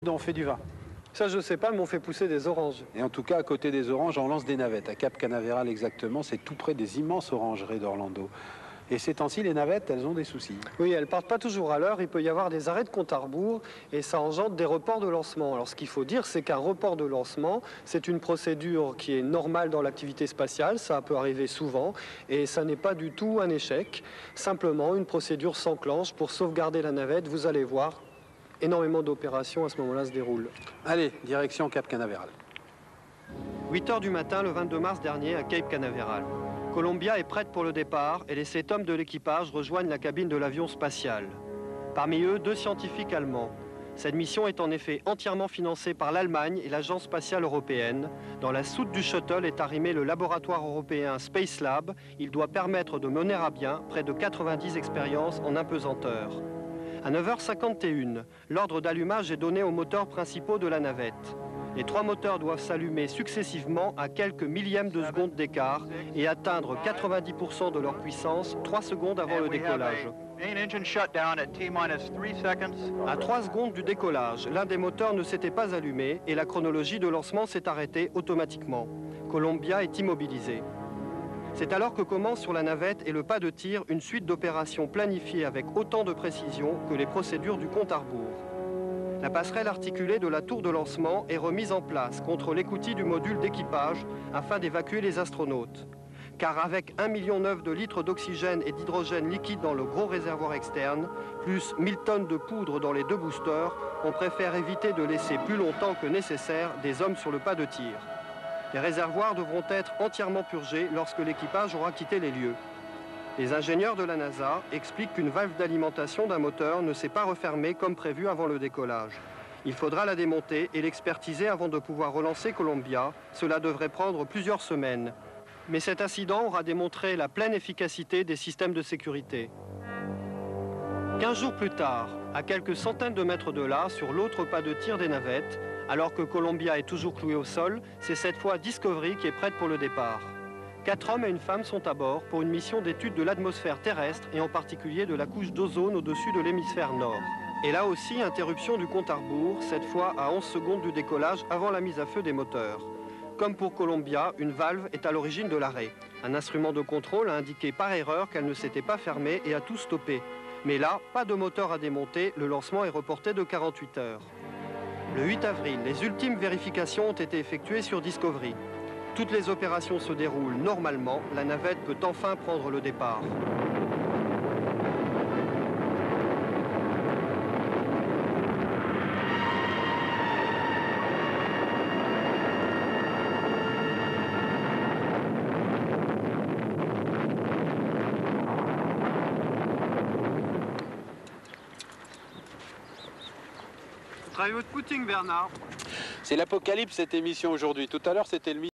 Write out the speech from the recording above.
On fait du vin. Ça, je sais pas, mais on fait pousser des oranges. Et en tout cas, à côté des oranges, on lance des navettes. À Cap Canaveral, exactement, c'est tout près des immenses orangeries d'Orlando. Et ces temps-ci, les navettes, elles ont des soucis. Oui, elles partent pas toujours à l'heure. Il peut y avoir des arrêts de compte à rebours et ça engendre des reports de lancement. Alors, ce qu'il faut dire, c'est qu'un report de lancement, c'est une procédure qui est normale dans l'activité spatiale. Ça peut arriver souvent et ça n'est pas du tout un échec. Simplement, une procédure s'enclenche pour sauvegarder la navette. Vous allez voir, énormément d'opérations à ce moment-là se déroulent. Allez, direction Cap Canaveral. 8 h du matin, le 22 mars dernier, à Cape Canaveral. Columbia est prête pour le départ et les 7 hommes de l'équipage rejoignent la cabine de l'avion spatial. Parmi eux, 2 scientifiques allemands. Cette mission est en effet entièrement financée par l'Allemagne et l'Agence spatiale européenne. Dans la soute du shuttle est arrimé le laboratoire européen Space Lab. Il doit permettre de mener à bien près de 90 expériences en apesanteur. À 9 h 51, l'ordre d'allumage est donné aux moteurs principaux de la navette. Les 3 moteurs doivent s'allumer successivement à quelques millièmes de seconde d'écart et atteindre 90% de leur puissance 3 secondes avant le décollage. À 3 secondes du décollage, l'un des moteurs ne s'était pas allumé et la chronologie de lancement s'est arrêtée automatiquement. Columbia est immobilisée. C'est alors que commence sur la navette et le pas de tir une suite d'opérations planifiées avec autant de précision que les procédures du compte à rebours. La passerelle articulée de la tour de lancement est remise en place contre l'écoutille du module d'équipage afin d'évacuer les astronautes. Car avec 1,9 million de litres d'oxygène et d'hydrogène liquide dans le gros réservoir externe, plus 1000 tonnes de poudre dans les 2 boosters, on préfère éviter de laisser plus longtemps que nécessaire des hommes sur le pas de tir. Les réservoirs devront être entièrement purgés lorsque l'équipage aura quitté les lieux. Les ingénieurs de la NASA expliquent qu'une valve d'alimentation d'un moteur ne s'est pas refermée comme prévu avant le décollage. Il faudra la démonter et l'expertiser avant de pouvoir relancer Columbia. Cela devrait prendre plusieurs semaines. Mais cet incident aura démontré la pleine efficacité des systèmes de sécurité. 15 jours plus tard, à quelques centaines de mètres de là, sur l'autre pas de tir des navettes, alors que Columbia est toujours clouée au sol, c'est cette fois Discovery qui est prête pour le départ. 4 hommes et une femme sont à bord pour une mission d'étude de l'atmosphère terrestre et en particulier de la couche d'ozone au-dessus de l'hémisphère nord. Et là aussi, interruption du compte à rebours, cette fois à 11 secondes du décollage avant la mise à feu des moteurs. Comme pour Columbia, une valve est à l'origine de l'arrêt. Un instrument de contrôle a indiqué par erreur qu'elle ne s'était pas fermée et a tout stoppé. Mais là, pas de moteur à démonter, le lancement est reporté de 48 heures. Le 8 avril, les ultimes vérifications ont été effectuées sur Discovery. Toutes les opérations se déroulent normalement, la navette peut enfin prendre le départ. Travaillez votre footing, Bernard. C'est l'apocalypse cette émission aujourd'hui. Tout à l'heure, c'était le